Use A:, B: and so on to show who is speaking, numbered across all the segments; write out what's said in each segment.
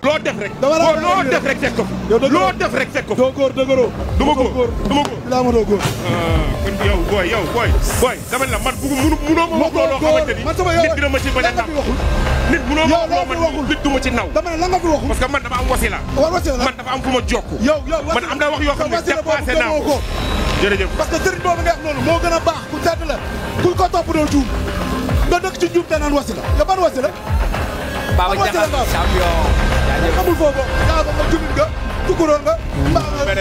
A: loo def rek. loo def rek fekk ko fi. loo def rek fekk ko fi.
B: doo góor dëgëroo.
A: du ma góor du ma góor.
B: bilaa ma doo góor.
A: kon yow booy dama la man munoo ma wax loo xamante ni nit dina ma ci bañ a naw. nit munoo ma wax loo man nit du ma ci naw.
B: dama ne la nga fi waxul.
A: parce que man dafa am wasila. man dafa am fu ma jokk.
B: yow
A: man am na wax yoo xam ne dépassé naa ko. jërëjëf
B: parce que sëriñ boobu nga wax noonu moo gën a baax ku sedd la ku ko topp doo juum nga dëkk ci juum te naan wasila yow ban wasila.
C: Baba Diakhal champion.
B: xamul foofu yaa nga jullit nga tukuroon nga.
A: mbaa nga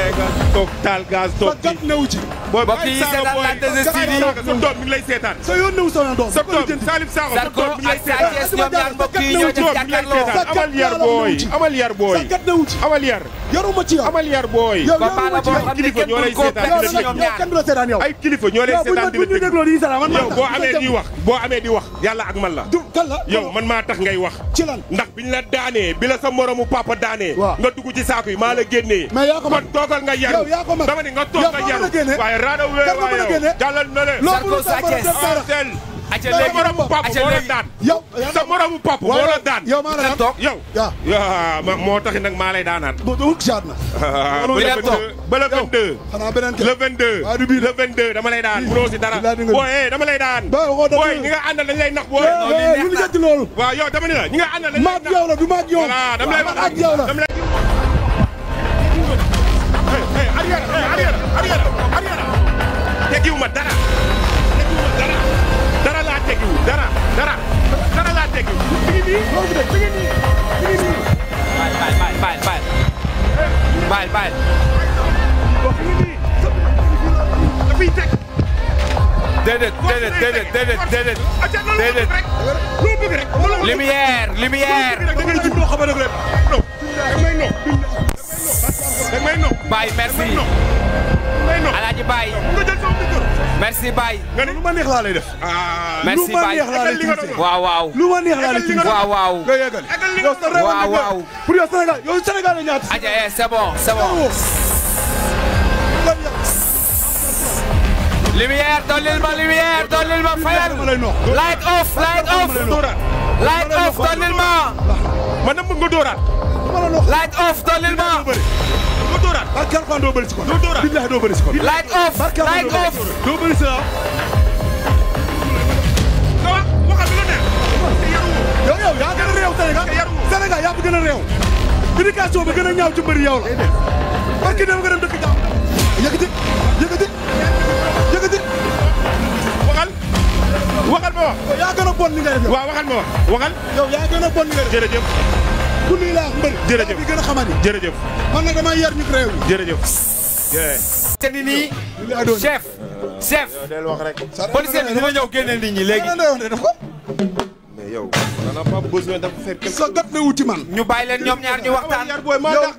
A: toog taal gaz toog
B: sa gat newu ci.
C: mbokk yi seetaan la 2STV
A: sa doom mi ngi lay seetaan.
B: sa yoon newu sama doom.
A: sa doom Salif Sakho sa doom mi ngi lay seetaan.
C: ñoom ñaar mbokk yi ñoo def jàkkaarloo.
A: amal yar booy amal yar booy.
B: sa gat newu ci.
A: amal yar.
B: yaruma ci yow.
A: amal yar booy.
B: yow
C: combat la boo xam ne kenn duñ ko perte si ñoom ñaar.
B: kenn du la seetaan yow.
A: ay kilifa ñoo lay seetaan di la déglu. yow boo amee di wax yàlla ak man la.
B: kan la
A: yow man maa tax ngay wax.
B: ci lan
A: ndax biñ la daanee bi la sa moromu papa daanee. nga dugg ci saako yi maa la génnee.
B: mais yaa ko
A: kon toogal nga yaru.
B: yow yaa ko mag
A: dama ni nga toog nga yaru. waaye raada wee waaye jàllal na le.
C: Zarko Sa Thiès.
A: sa moromu papa moo la daan.
B: yow
A: sa moromu papa moo la daan.
B: yow maa la daan
C: toog
A: yow. moo taxit nag maa lay daanaat. ba le 22.
B: xanaa beneen
A: le 22. le 22 dama lay daan. munoo si dara booy dama lay daan. booy ñi nga àndal dañ lay nax booy.
B: lu ñu jënd loolu.
A: waaw yow dama ni la ñi nga àndal dañ lay nax.
B: maag yow la du maag yow.
A: voilà dama lay wax
B: ak yow la.
A: arrière tegiwu ma dara dara laa tegiwu dara laa tegiwu mi ngi nii
C: Bye.
A: dafay teg
C: déedéet.
A: loo bëgg rek
C: lumière.
A: da ngay jub loo xamante rek non da may no
C: Baye merci. Alaaji Baye.
A: nga jël sama micro.
C: merci Baye.
A: nga ne lu ma neex laa lay def.
C: merci Baye. waaw.
B: lu ma neex laa lay tuuti.
C: waaw.
B: nga yeggal yow sa réew
C: waaw.
B: pour yow Sénégal la ñaata.
C: aja c'est bon. lumière dollil ma fayal. light off dollil ma.
A: man na bëgg nga dooraat.
C: light off dollil ma.
A: nga dooraat.
B: ak kan doo bëri si kon.
A: doo dooraat
B: billahi doo bëri si kon.
C: light off.
B: doo bëri si
A: nga waxal lu la neex.
B: yow yaa gën a réew Sénégal yaa fi gën a réew. éducation bi gën a ñaaw ci mbëri yow la. parce que dama nga dem dëkk jàmm. yëkkati.
A: waxal ma wax.
B: yaa gën a bon li ngay def.
A: waaw waxal ma wax waxal.
B: yow yaa gën a bon li ngay def.
A: jërëjëf.
B: ku nii laa mbër.
A: jërëjëf
B: bi gën a xamani.
A: jërëjëf.
B: man nag damay yar ñu réew mi.
A: jërëjëf.
C: te ni nii chef.
A: del wax rek.
C: policier bi dina ñëw génne nit ñi léegi.
A: mais yow. on a pas besoin dafa fekk.
B: sa gat ne wuti man.
C: ñu bàyyi leen ñoom ñaar ñu waxtaan.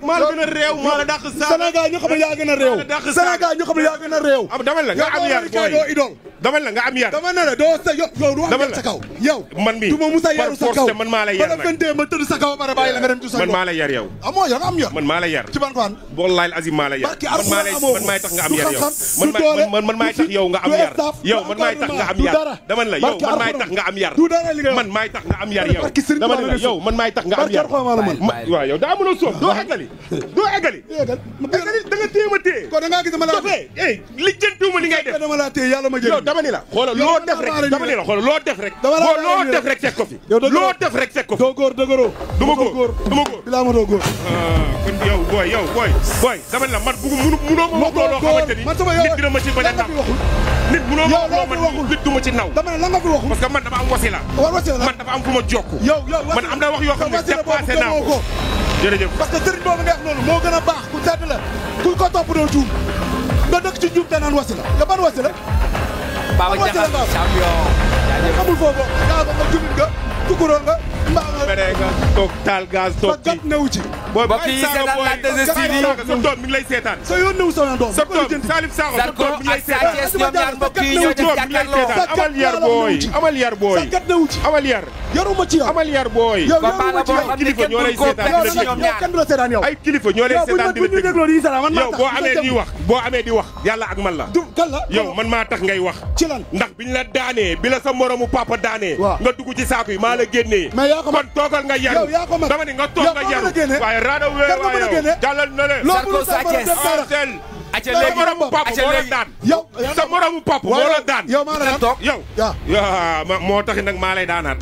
A: maa la gën a réew maa la dàq saa.
B: Sénégal ñu xam ne yaa gën a réew. Sénégal ñu xam ne yaa gën a réew.
A: dama la nga am yar booy
B: doo idol.
A: dama la nga am yar.
B: dama ne la doo sa yow du wax sa kaw. yow
A: man mi
B: du ma musa yaru sa kaw
A: man maa la yar nag.
B: ma tëdd sa kaw ba bàyyi la nga dem ci sa
A: man maa la yar yow.
B: amoo yar am yar.
A: man maa la yar.
B: ci ban kwaan.
A: wallahi azim maa la yar. man maay tax nga am yar yow. man maay tax yow nga am yar. yow man maay tax nga am yar. dama la yow man maay tax nga am yar. man maay tax nga am yar yow. dama la yow man maay tax nga am yar. waaw yow daa mënoo soof doo eggali. da nga téye ma téye.
B: kon da ngaa gis dama laa
A: téye. lijjantiwuma li ngay def.
B: dama laa téye yàlla ma jël.
A: yow dama ni la xoolal loo def rek dama ni la xoolal loo def rek. loo def rek fekk ko fi. loo def rek fekk ko fi.
B: doo góor dëgëroo.
A: du ma góor.
B: bilaa ma doo góor.
A: kon yow booy dama ni la man munoo ma wax loo xamante ni nit dina ma ci bañ a naw. nit munoo ma wax loo man nit du ma ci naw.
B: dama ne la nga fi waxul.
A: parce que man dafa am wasila. man dafa am fu ma jokk. man am na wax yoo xam ne dépassé naa ko. jërëjëf.
B: parce que sëriñ boobu nga wax noonu moo gën a baax ku sedd la ku ko topp doo juum nga dëkk ci juum te naan wasila nga ban wasila.
C: Baba Diakhal champion.
B: xamul foofu yaa nga jullit nga tukuroon nga mbaa nga
A: toog taal gaz toog
B: sa gat newu ci.
C: mbokk yi seetaan la 2STV
A: sa doom mi ngi lay seetaan
B: sa yoon newu sama doom
A: sa doom Salif Sakho sa doom mi ngi lay seetaan
C: ñoom ñaar mbokk yi ñoo def jàkkaarloo
A: amal yar booy amal yar booy
B: sa gat newu ci
A: amal yar
B: yaruma ci yow
A: amal yar booy
B: yow
C: combat la boo xam ne kenn du ko perte si ñoom ñaar
B: kenn du la seetaan yow
A: ay kilifa ñoo lay seetaan di la déglu yow boo amee di wax yàlla ak man la
B: kan la
A: yow man maa tax ngay wax
B: ci lan
A: ndax biñ la daanee bi la sa moromu papa daanee nga dugg ci saako yi maa la génnee
B: mais yaa ko
A: kon toogal nga yaru dama ne nga toog nga yaru waaye raado wee waaye jàllal na le
C: Zarko Sa Thiès
A: sa moromu papa moo la daan
B: yow
A: sa moromu papa moo la daan
B: yow maa la
C: toog
A: yow moo taxit nag maa lay daanaat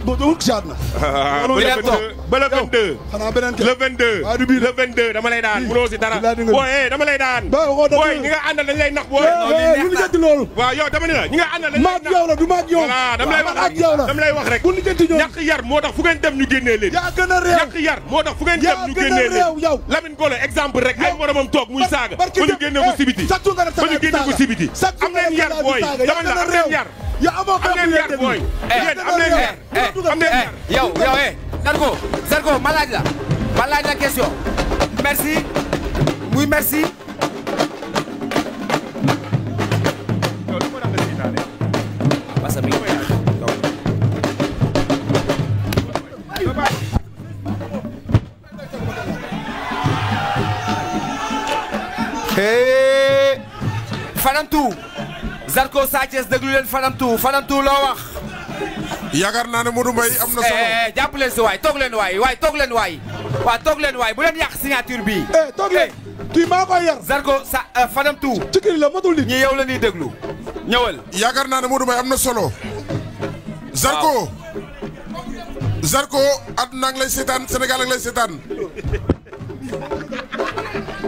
A: ba le 22
B: xanaa beneen
A: le 22 le 22 dama lay daan mënoo si dara booy dama lay daan booy ñi nga àndal dañ lay nax booy
B: lu ñu jënd loolu
A: waaw yow dama ne la ñi nga àndal dañ lay nax
B: maag yow la du maag yow
A: voilà dama lay wax rek
B: bu ñu jënd ñoom
A: ñàkk yar moo tax fu ngeen dem ñu génnee leen
B: yaa gën a réew
A: ñàkk yar moo tax fu ngeen dem ñu génnee leen
B: yow
A: Lamine Golo exemple rek ay moromam toog muy saaga ba ñu génne ko sibiti ba ñu génne ko sibiti am leen yar booy dama ne la am leen yar am leen yar booy am leen yar am leen yar
C: yow Zarko ma laaj la question merci muy merci parce que Fadamtou Zarko Sa Thiès déglu leen Fadamtou loo wax.
D: yaakaar naa ne Modou Mbaye am na solo.
C: jàpp leen si waay toog leen waay toog leen waay bu leen yàq signature bi.
B: toog leen kii maa koy yar.
C: Zarko Fadamtou.
B: ci kii la matul nit
C: ñi yow la ñuy déglu ñëwal.
D: yaakaar naa ne Modou Mbaye am na solo. Zarko àdduna ak lay seetaan Sénégal ak lay seetaan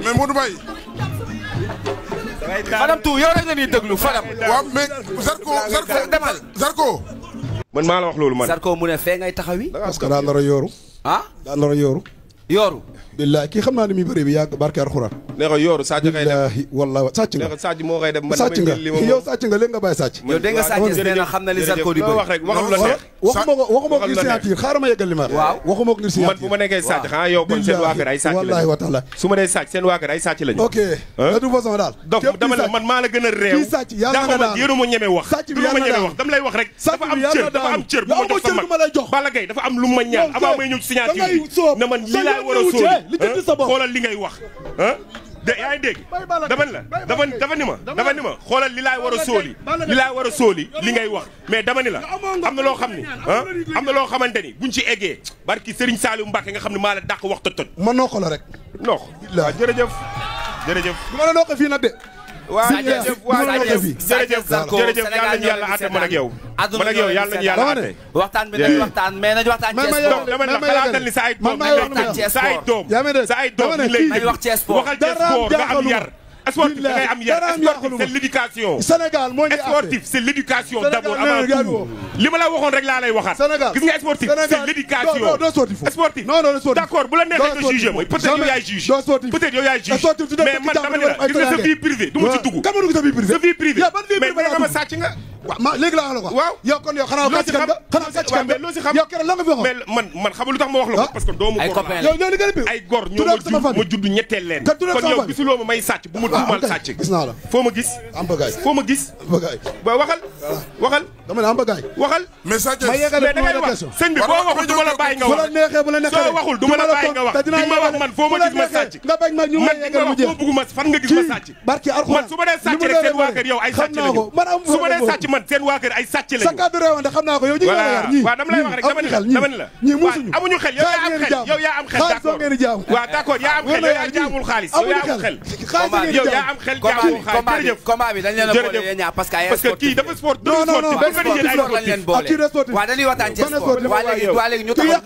D: mais Modou Mbaye.
C: Fadamtou yow rek la ñuy déglu Fadam.
D: waaw mais
C: demal
D: Zarko.
A: man maa la wax loolu man.
C: Zarko mu ne fee ngay taxawi.
B: parce que daa nar a yooru. daa nar a yooru.
C: yooru.
B: billahi kii xam naa ne mi bëri bi yàgg barke alxuraan.
A: nee ko yooru sàcc kay def
B: billahi wallahi sàcc nga.
A: nee ko sàcc moo koy def man
B: sàcc nga yow sàcc nga léegi nga bàyyi sàcc.
C: yow dégg nga sàcc nee na xam na li Zarko di bëri.
A: wax rek waxal la neex.
B: waxuma ko ngir signature xaaral ma yeggal li ma.
C: waaw
B: waxuma ko ngir signature.
A: man bu ma nekkee sàcc xanaa yow kon seen waa kër ay sàcc lañu.
B: wallahi wa taala
A: su ma dee sàcc seen waa kër ay sàcc lañu.
B: ok de toute façon daal.
A: donc dama la man maa la gën a réew.
B: kii sàcc yàlla na daal
A: yéen a ma ñeme wax.
B: sàcc bi yàlla na daal
A: dama lay wax rek. dafa am cër bu ma jox sa mag. Balla Gaye dafa am lu ma ñaan avant may ñëw ci signature bi ne man lii laa war a sóoli xoolal li ngay wax de yaa ngi dégg dafa ni ma xoolal li laay war a sóoli li ngay wax mais dama ni la am na loo xam ni am na loo xamante ni buñ ci eggee barki Serigne Saliou Mbacké nga xam ne maa la dàq wax toj
B: ma noo ko la rek
A: non waaw jërëjëf
B: du ma la noo ko fii nag de
A: waaw jërëjëf yàlla nañu yàlla àtte man ak yow yàlla nañu yàlla àtte
C: waxtaan bi nañu waxtaan mais nañu waxtaan ci
A: dama la xalaatal ni sa ay doom ñu lay
C: wax ci sport
A: waxal ci sport nga am yar sportif da ngay am yar sportif c'est l'éducation
B: Sénégal moo ñu
A: sportif c'est l'éducation d'abord avant tout li ma la waxoon rek laa lay waxaat gis nga sportif c'est l'éducation sportif d'accord bu la neexee nga juger mooy peut-être yow yaay juge peut-être yow yaay juge mais man dama ne la gis nga sa vie privée du ma ci dugg
B: kan ma dugg sa vie privée
A: sa vie privée mais nga ma sàcc nga
B: waaw léegi laa wax la ko
A: waaw
B: yow kon yow xanaa sàcc nga xanaa sàcc nga
A: loo si xam
B: yow keroog la nga fi waxoon
A: mais man xam lu tax ma wax la ko parce que doomu góor
B: yow ñoo li gën a bi
A: ay góor ñoo ma judd ñetteel leen kon yow gisuloo ma may sàcc bu ma tuumal sàcc
B: gis naa la
A: foo ma gis
B: am bagaay
A: foo ma gis ba waxal
B: dama ne am bagaay
A: waxal
D: mais sàcc
A: mais da ngay wax sëñ bi boo waxul du ma la bàyyi nga wax
B: bu la neexee
A: soo waxul du ma la bàyyi nga wax di ma wax man foo ma gis ma sàcc
B: nga bañ ma ñu
A: man di ma wax foo bëgg ma fan nga gis ma sàcc
B: barki alxuraan
A: man su ma dee sàcc rek seen waa kër yow ay sàcc lañu su ma dee sàcc man seen waa kër ay sàcc lañu
B: sa kaddu réewante xam naa ko yow ñi nga yar ñii
A: waaw dama lay wax rek dama ni la
B: ñii musuñu
A: amuñu xel yow yaa am xel d'accord waaw d'accord yaa am xel yow yaa jaamul xaalis yow yaa am xel yow yaa am xel jaamul xaalis jërëjëf
C: combat bi dañ leen a boole yéen ñaar parce que
A: kii dafa sport
B: non
C: lañ leen boole waaw dañuy waxtaan ci sport waa léegi ñu taxaw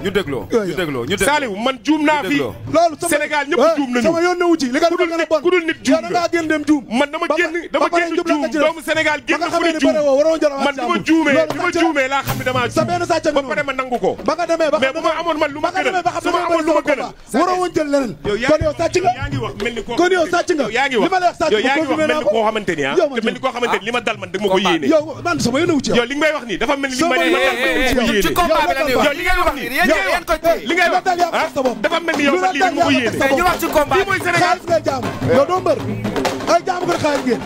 C: ñu dégloo
A: Saliou man juum naa fi Sénégal ñëpp juum nañu
B: sama yoon newu ci li nga
A: ku dul nit juum
B: nga gën dem juum
A: man dama génn juum doomu Sénégal génn fu di juum man bi ma juumee laa xam ne damaa juum ba pare ma nangu ko mais bu ma amoon man lu ma gënal su ma amoon lu ma gënal
B: waroo woon jël leneen kon yow sàcc nga
A: yaa ngi wax mel ni koo
B: kon yow sàcc nga
A: yaa ngi wax mel ni koo xamante ni mel ni koo xamante ni li ma dal man da ma ko yéene
B: yow man sama yéene wu ci
A: yow li ngay wax nii dafa mel ni li ma dal man da ma ko yéene
C: ci combat bi la ñuy wax li ngay wax nii yéen ko
A: li ngay wax dafa mel ni yow man lii da ma ko yéene
C: ñu wax ci combat
A: bi mooy Sénégal
B: ngay jaam yow doo mbër ay jaam ko xaalis ngeen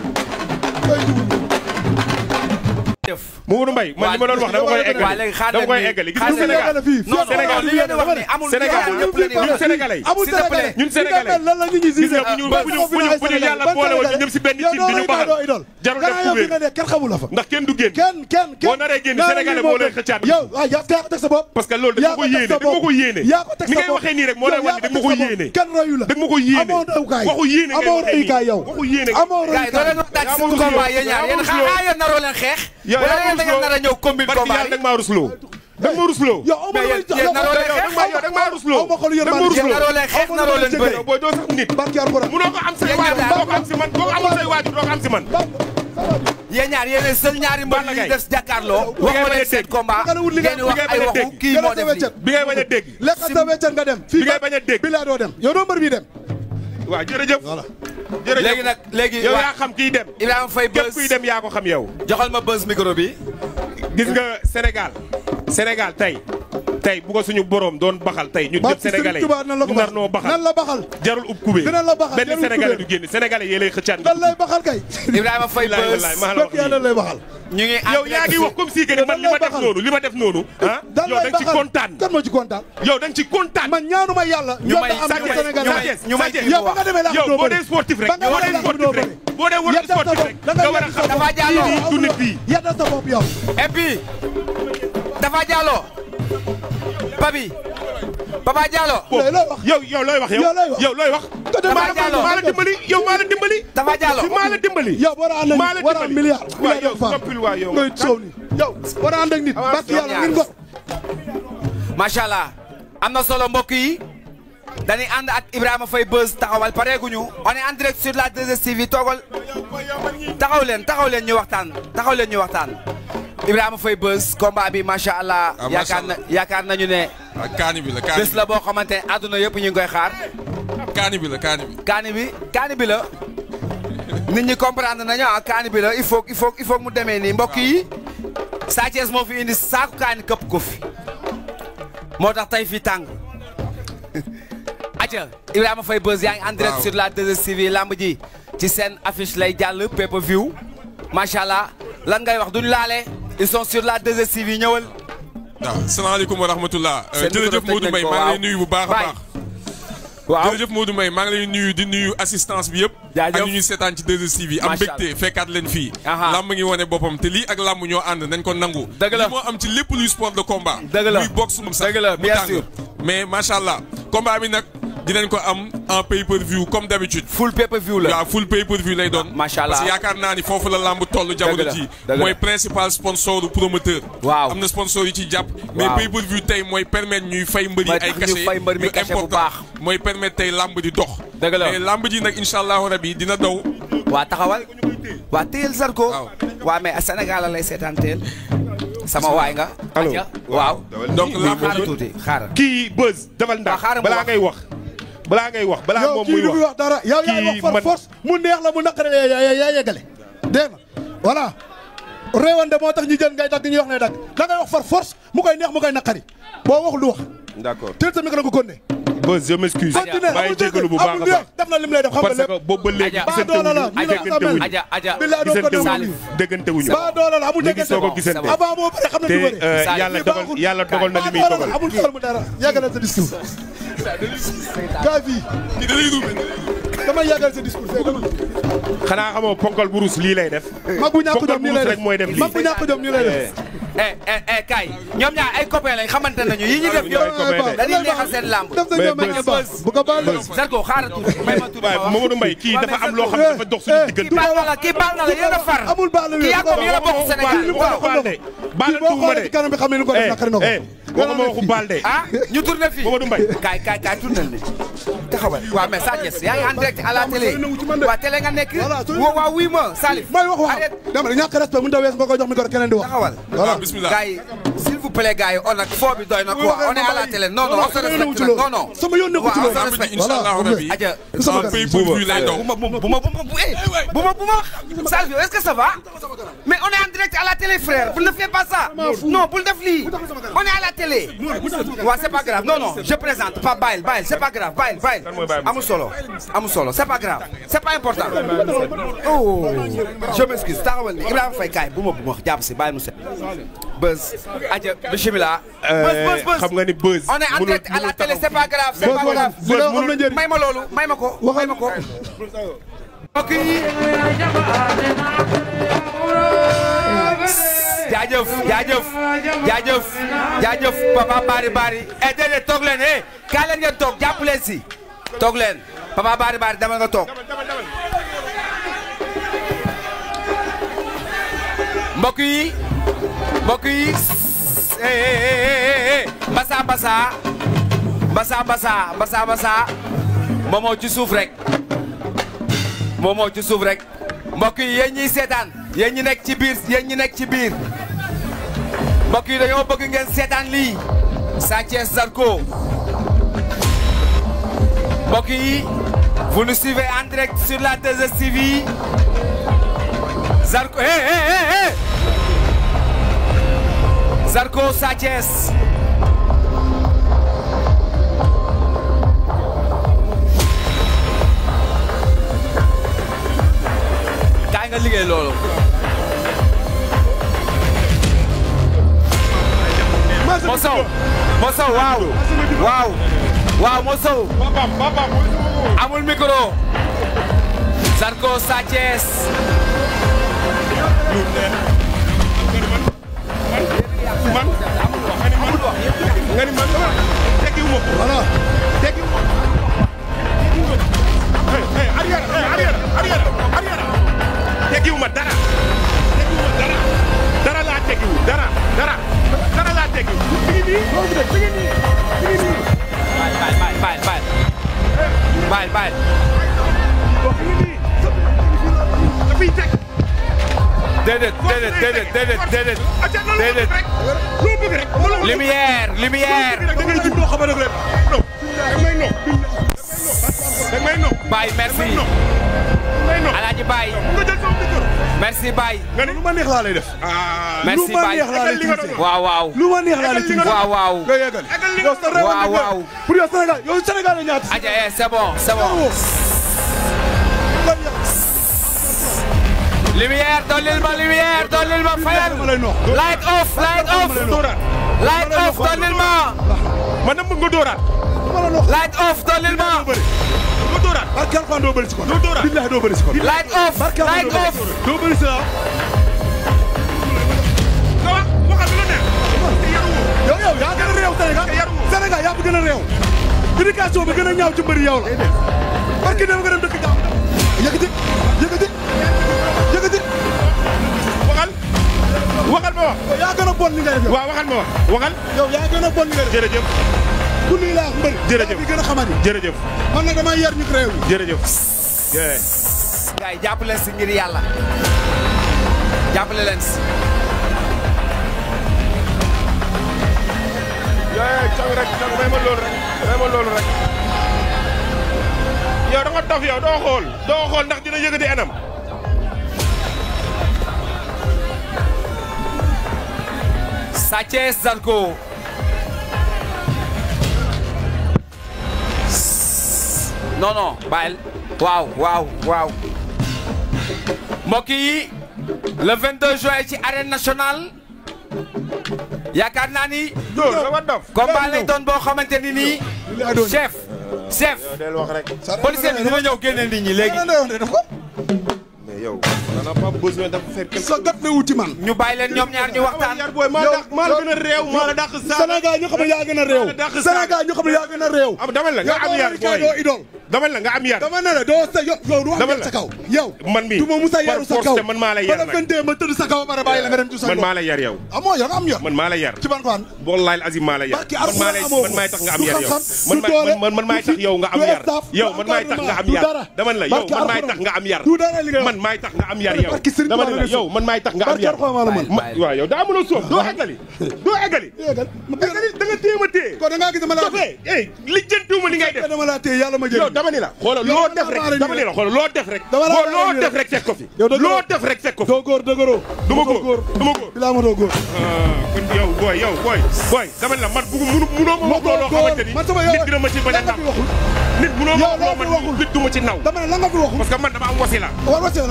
A: Momadou Mbaye man li ma doon wax dama koy eggali gis nga Sénégal ñun sénégalais ñun sénégalais
B: lan la nit ñi
A: gis nga bu ñu yàlla boole woon ñëpp si benn cin bi ñu baxal jarul def kubéer
B: kenn xamul la fa
A: ndax kenn du génn
B: kenn
A: boo naree génn sénégalais moo lay xëccaat
B: yow yaa ko teg sa bopp
A: parce que loolu da nga ko yéene ni ngay waxee nii rek moo lay wax ni da nga ko yéene
B: kenn royu la
A: da nga ko yéene waxu yéene ngay waxee nii waxu yéene
C: yéen naroo leen xeex wala yéen da ngeen nar a ñëw combine combat
A: da nga maa rusloo da nga ma rusloo
B: yow
A: naroo
C: leen xeex naroo leen bëre
A: booy doo sax nit munoo ko am say waajur doo ko am si man boo ko amul say waajur doo ko am si man
C: yéen ñaar yéen seul ñaari mbër yi def jàkkaarloo wax ma leen seen combat ngeen wax ay waxu kii moo def lii
A: bi ngay bañ a dégg
B: lekk sa weccan nga dem
A: bi ngay bañ a dégg
B: bi laa doo dem yow doo mbër bi dem
A: waaw jërëjëf
C: léegi nag léegi
A: yow yaa xam kiy dem
C: Ibrahima Faye Beuz
A: képp kuy dem yaa ko xam yow
C: joxal ma Beuz micro bi
A: gis nga Sénégal tey bu ko suñu borom doon baxal tey ñun ñëpp sénégalais ñu nar noo baxal jarul ub kubé benn sénégalais du génn sénégalais yee lay xëccaat
B: nan lay baxal kay
C: Ibrahima Faye Beuz
B: yàlla lay baxal
C: ñu ngi
A: yow yaa ngi wax comme si que man li ma def noonu ah yow da nga ci kontaan
B: kan moo ci kontaan
A: yow da nga ci kontaan
B: man ñaanuma yàlla
C: ñu may
B: yow ba nga demee laa
A: yow boo dee sportif rek boo dee war sportif rek nga war a xam
C: Tafa Diallo
A: du nit bi
B: yedda sa bopp yow
C: et puis Tafa Diallo Papa Diallo
A: yow looy wax yow looy wax
C: Tafa Diallo
A: maa la dimbali yow maa la dimbali
C: Tafa Diallo
A: maa la dimbali
B: yow war a ànd milliard
A: waaw yow toppil waa yow
B: ngay soow ni yow war a ànd ak nit barki yàlla ngir ngo
C: macha allah am na solo mbokk yi dañuy ànd ak Ibrahima Faye Beuz taxawal pareeguñu on est en direct sur la 2STV toogal taxaw leen ñu waxtaan Ibrahima Faye Beuz combat bi macha allah yaakaar nañu ne
D: kaani bi la
C: bés la boo xamante ne àdduna yëpp ñu ngi koy xaar
D: kaani bi la
C: nit ñi comprendre nañu kaani bi la il faut mu demee nii mbokk yi Sa Thiès moo fi indi saaku kaani këpp ko fi moo tax tey fii tàng aca Ibrahima Faye Beuz yaa ngi en direct sur la 2STV lamb ji ci seen affiche lay jàll pay-per-view macha allah lan ngay wax duñ laale ils sont sur la 2STV ñëwal
D: waaw salaamaaleykum wa rahmatullah jërëjëf Modou Mbaye maa ngi lay nuyu bu baax a baax
C: waaw
D: jërëjëf Modou Mbaye maa ngi lay nuyu di nuyu assistance bi yëpp ak ñu ñuy seetaan ci 2STV am mbégte fekkaat leen fii lamb ngi wane boppam te lii ak lamb ñoo ànd nañ ko nangu li moo am ci lépp luy sport de combat muy boxe moom sax mu tàng mais macha allah combat bi nag dinañ ko am en pay-per-view comme d'habitude
C: full pay-per-view la
D: waaw full pay-per-view lay doon
C: macha allah
D: parce que yaakaar naa ni foofu la lamb toll jamono ji mooy principal sponsor du promoteur
C: waaw
D: am na sponsor yi ci jàpp mais pay-per-view tey mooy permettre ñuy fay mbëri ay cachet yu important mooy permettre tey lamb di dox mais lamb ji nag incha allahu rabi dina daw
C: waa taxawal waa téyel Zarko waa mais Sénégal lay seetaan teel sama waay nga waaw
D: donc lamb
C: xaaral tuuti xaaral
A: kii Beuz defal ndax balaa ngay wax balaa moom muy
B: wax wax dara yow yaay wax par force mu neex la mu naqare yaa yeggale dégg nga voilà réewande moo tax ñu jël ngay dagg ñuy wax ne dagg da ngay wax par force mu koy neex mu koy naqari boo waxul du wax
A: d'accord
B: teel sa micro nga ko ne
A: Beuz je m'excuse maa ngi jégalu bu baax a baax
B: def na lim lay def xam nga
A: parce que boobu ba léegi déggante wuñu
B: ba doole la amul déggante
A: soo ko gisante
B: avant moo pare xam na du
A: te yàlla dogal na li muy dogal
B: amul xel mu dara yàggal sa discours gaa fii dama yàggal sa discours
A: xanaa xamoo ponkal bu rus lii lay def
B: mag bu ñàkk jom nii lay def
A: mooy def lii
B: mag bu ñàkk jom nii lay def
C: kay ñoom ñaar ay copains lañ xamante nañu yi ñu def yëpp dañuy neexal seen lamb
B: bu ko baal
C: Zarko xaaral tuuti may ma tuuti
A: Mamadou Mbaye kii dafa am loo xam ne dafa dox suñu diggante
C: kii baal na la yéen a far
B: amul baal
C: kii yaa ko yéen a bokk Sénégal
A: baal tuuma de
B: kanam bi xam ne lu ko def naqari na ko
A: waxuma waxu Balde.
C: ah ñu tourné fii
A: Mamadou Mbaye.
C: kaay tourné ni taxawal. waaw mais Sa Thiès yaa ngi en direct à la télé. waaw télé nga nekk. waaw oui ma Salif.
B: may wax dama ne ñàkk respect mënut a wees nga koy jox micro keneen di wax.
C: taxawal
B: voilà
D: bismillah.
C: gars yi s'il vous plaît gars yi on a foo bi doy na quoi on est à la télé non on se respecte non non.
B: sama yoon nekku ci loolu.
C: on se respecte
D: Inchallah rabbi.
C: aja
D: un pays pour lui lay daw.
C: bu ma Salif est-ce que ça va mais on est en direct à la télé frère ne fais pas ça non bul def lii on est à la télé waaw c'est pas grave non je présente pas bàyyil c'est pas grave bàyyil amul solo c'est pas grave c'est pas important oh je m'excuse taxawal ni Ibrahima Faye kaay bu ma jàpp si bàyyil mu set Buzz aja bismillah Buzz
A: xam nga ni Buzz.
C: on est en direct à la télé c'est pas grave may ma loolu may ma ko ok jaajëf papa bari eh déedéet toog leen kaa leen ngeen toog jàpp leen si toog leen papa bari demal nga toog mbokk yi basa moomoo ci suuf rek mbokk yi yéen ñiy seetaan yéen ñi nekk ci biir mbokk yi dañoo bëgg ngeen seetaan lii Sa Thiès Zarko mbokk yi vous nous suivez en direct sur la 2STV Zarko Zarko Sa Thiès kaay nga liggéey loolu Mosow waaw Mosow amul micro Zarko Sa Thiès
A: man nga ni man tekkiwuma ko voilà tekkiwuma arrière tekkiwuma dara laa tekkiwu dara laa tekkiwu
C: bàyyi déedéet lumière Baye merci Alaaji Baye merci Baye
B: lu ma neex laa lay def
C: merci Baye waaw
B: lu ma neex laa lay def
C: waaw
B: nga yeggal waaw pour yow Sénégal la ñaata
C: aja c'est bon lumière dollil ma fayal light off dollil ma
A: man dama bëgg nga dooraat
C: light off dollil ma
A: nga dooraat
B: barke Alxuraan doo bëri si ko
A: dooraat
B: billahi doo bëri si ko
C: light off
B: doo bëri si
A: waxal lu neex
B: yow yaa gën a réew Sénégal yaa gën a réew éducation bi gën a ñaaw ci mbëri yow la barke dama nga dem dëkk jàmm yëkkati
A: waxal ma wax
B: yaa gën a bon li ngay def
A: waaw waxal ma wax waxal
B: yow yaa gën a bon li ngay def
A: jërëjëf
B: ku nuy laa mbëri
A: jërëjëf
B: bi gën a xamani
A: jërëjëf
B: man nag dama yar ñu réew yi
A: jërëjëf
C: gars yi jàppale si ngir yàlla jàppale leen si
A: cang may ma loolu rek yow da nga dof yow doo xool ndax dina yëgati anam
C: Sa Thiès Zarko non bàyyil waaw mbokk yi le 22 juin ci arène nationale yaakaar naa ni combat lay doon boo xamante ni nii chef policier bi dina ñëw génne nit ñi léegi
A: yow on n'a pas besoin de faire quelque
B: sa gat ne wuti man.
C: ñu bàyyi leen ñoom ñaar ñu waxtaan.
A: maa la gën a réew maa la dàq saa.
B: Sénégal ñu xam ne yaa gën a réew. Sénégal ñu xam ne yaa gën a réew.
A: dama la nga am yar booy dama la nga am yar.
B: dama ne la doo sa yow du am sa kaw. yow
A: man mi
B: du ma musa yaru sa kaw
A: man maa la yar
B: nag. ba ma tëdd sa kaw ba pare bàyyi la nga dem ci sa
A: man maa la yar yow.
B: amoo yor am yor.
A: man maa la yar.
B: ci ban fan.
A: wallahi azim maa la yar. man maay tax nga am yar yow. man maay tax yow nga am yar. yow man maay tax nga am yar. dama la yow man maay tax nga am yar. man maay tax nga am yar yow. dama la yow man maay tax nga am yar. waaw yow daa mën a sóob doo eggali. doo eggali. da nga téye ma téye.
B: kon da ngaa gis dama laa
A: téye. lijjantiwuma li ngay def.
B: dama laa téye yàlla ma jël.
A: yow dama ni la xoolal loo def rek dama ni la xoolal loo def rek. loo def rek fekk ko fi. loo def rek fekk ko fi.
B: doo góor dëgëroo.
A: du ma góor du ma góor.
B: bilaa ma doo góor.
A: kon yow booy dama ni la man munoo ma wax loo xamante ni nit dina ma ci bañ a naw. nit munoo ma wax loo man nit du ma ci naw.
B: dama ne la nga fi waxul.
A: parce que man dafa am wasila.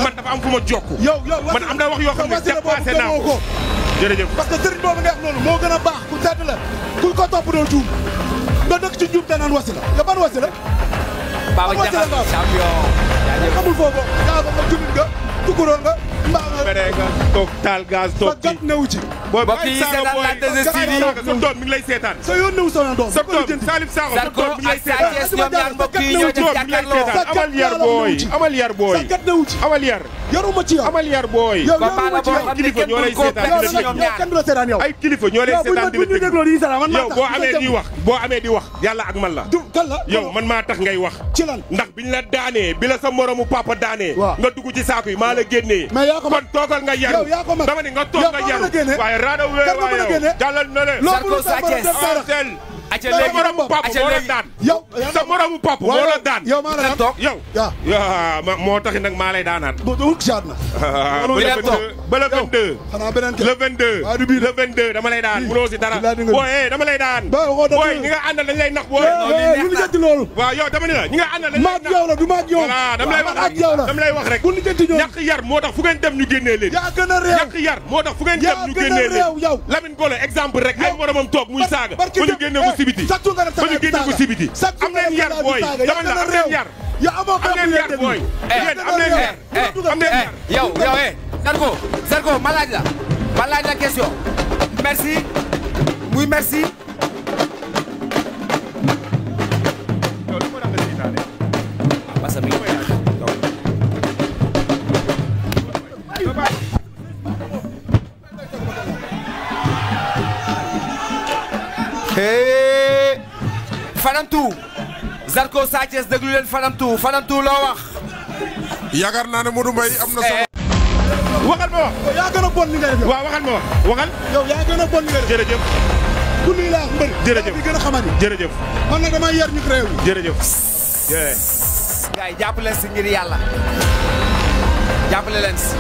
A: man dafa am fu ma jokku. man am na wax yoo xam ne dépassé naa ko. jërëjëf
B: parce que sëriñ boobu nga wax noonu moo gën a baax ku sedd la ku ko topp doo juum nga dëkk ci juum te naan wasila nga ban wasila.
C: Baba Diakhal champion.
B: xamul foofu yaa nga jullit nga tukuroon nga mbaa nga.
A: bere nga toog taal gaz toog
B: sa gat newu ci.
C: mbokk yi seetaan la 2STV
A: sa doom mi ngi lay seetaan.
B: sa yoon newu sa doom.
A: sa doom Salif Sakho sa doom mi ngi lay seetaan.
C: ñoom ñaar mbokk yi ñoo def jàkkaarloo.
A: amal yar booy amal yar booy.
B: sa gat newu ci.
A: amal yar.
B: yaruma ci yow.
A: amal yar booy.
B: yow yaruma ci yow.
A: kilifa ñoo lay seetaan
B: kenn du la seetaan yow.
A: ay kilifa ñoo lay seetaan di la déglu yow boo amee di wax boo amee di wax yàlla ak man la.
B: kan la
A: yow man maa tax ngay wax.
B: ci lan
A: ndax biñ la daanee bi la sa moromu papa daanee. nga dugg ci saako yi maa la génnee.
B: mais yaa ko mag
A: kon toogal nga yaru.
B: yow yaa ko mag
A: dama ne nga toog nga yaru. waaye raada wee waaye yow jàllal na le.
C: Zarko Sa Thiès
A: sa moromu papa moo la daan.
B: yow
A: sa moromu papa moo la daan.
B: yow maa la
A: toog yow. moo tax nag maa lay daanaat. ba le 22.
B: xanaa beneen kii
A: le 22.
B: waaw du bii
A: le 22 dama lay daan munoo si dara. booy dama lay daan. booy ñi nga àndal dañ lay nax booy.
B: lu lijjanti loolu.
A: waaw yow dama ni la ñi nga àndal dañ lay nax.
B: maag yow la du maag yow.
A: voilà dama lay wax rek.
B: bu lijjanti ñoom
A: ñàkk yar moo tax fu ngeen dem ñu génnee leen.
B: yaa gën a réew
A: ñàkk yar moo tax fu ngeen dem ñu génnee leen. Lamine Golo exemple rek ay moromam toog muy saaga. ba ñu génne ko si biti. ba ñu génne ko si biti. am leen yar booy dama la am leen yar. am leen yar booy. yéen am leen yar. am leen yar.
C: yow Zarko ma laaj la question merci muy merci. Fadamtu Zarko Sa Thiès déglu leen Fadamtu loo wax.
D: yaakaar naa ne Modou Mbaye am na solo.
A: waxal ma wax.
B: yaa gën a bon li ngay def.
A: waaw waxal ma wax waxal.
B: yow yaa gën a bon li ngay def.
A: jërëjëf.
B: ku lii laa mbër.
A: jërëjëf
B: yaa gën a xamani.
A: jërëjëf.
B: man nag damay yar ñu réew mi.
A: jërëjëf.
C: gars yi jàppale leen si ngir yàlla jàppale leen si.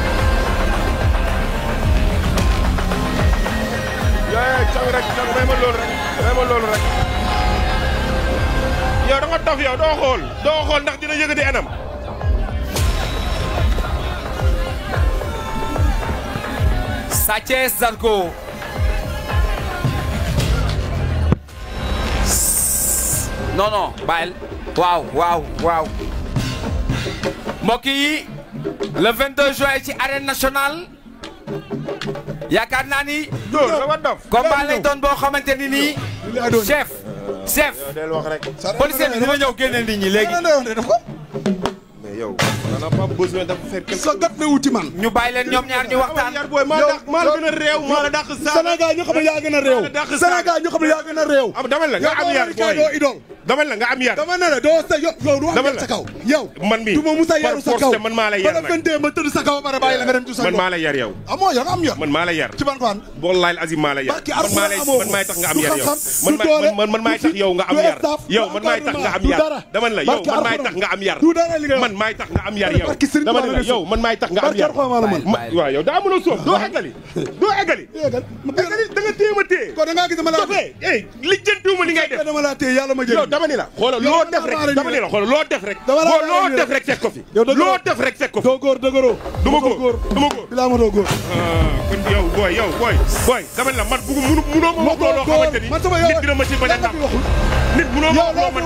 A: cang rek cang may ma loolu rek yow da nga dof yow doo xool ndax dina yëgati anam.
C: Sa Thiès Zarko non bàyyil waaw mbokk yi le 22 juin ci arène nationale yaakaar naa ni combat lay doon boo xamante ni nii chef policier bi dina ñëw génne nit ñi léegi.
A: mais yow on n'a pas besoin de faire quelque chose.
B: sa gat ne wuti man.
C: ñu bàyyi leen ñoom ñaar ñu waxtaan.
A: maa la gën a réew maa la dàq saa.
B: Sénégal ñu xam ne yaa gën a réew. Sénégal ñu xam ne yaa gën a réew.
A: dama la nga am yar booy dama la nga am yar.
B: dama ne la doo sa yow du am sa kaw. yow
A: man mi
B: du ma musa yaru sa kaw
A: man maa la yar nag.
B: ba ma tëdd sa kaw ba pare bàyyi la nga dem ci sa
A: man maa la yar yow.
B: amoo yor am yor.
A: man maa la yar.
B: ci ban fan.
A: wallahi azim maa la yar. man maay tax nga am yar yow. man maay tax yow nga am yar. yow man maay tax nga am yar. dama la yow man maay tax nga am yar. man maay tax nga am yar yow. dama la yow man maay tax nga am yar. waaw yow daa mën a sóob doo eggali. da nga téye ma téye.
B: kon da ngaa gis dama laa
A: téye. lijjantiwuma li ngay def.
B: dama laa téye yàlla ma jël.
A: yow dama ni la xoolal loo def rek dama ni la xoolal loo def rek. loo def rek fekk ko fi. loo def rek fekk ko fi.
B: doo góor dëgëroo.
A: du ma góor.
B: bilaa ma doo góor.
A: kon yow booy dama ni la man munoo ma wax loo xamante ni nit dina ma ci bañ a nax nit munoo ma wax loo man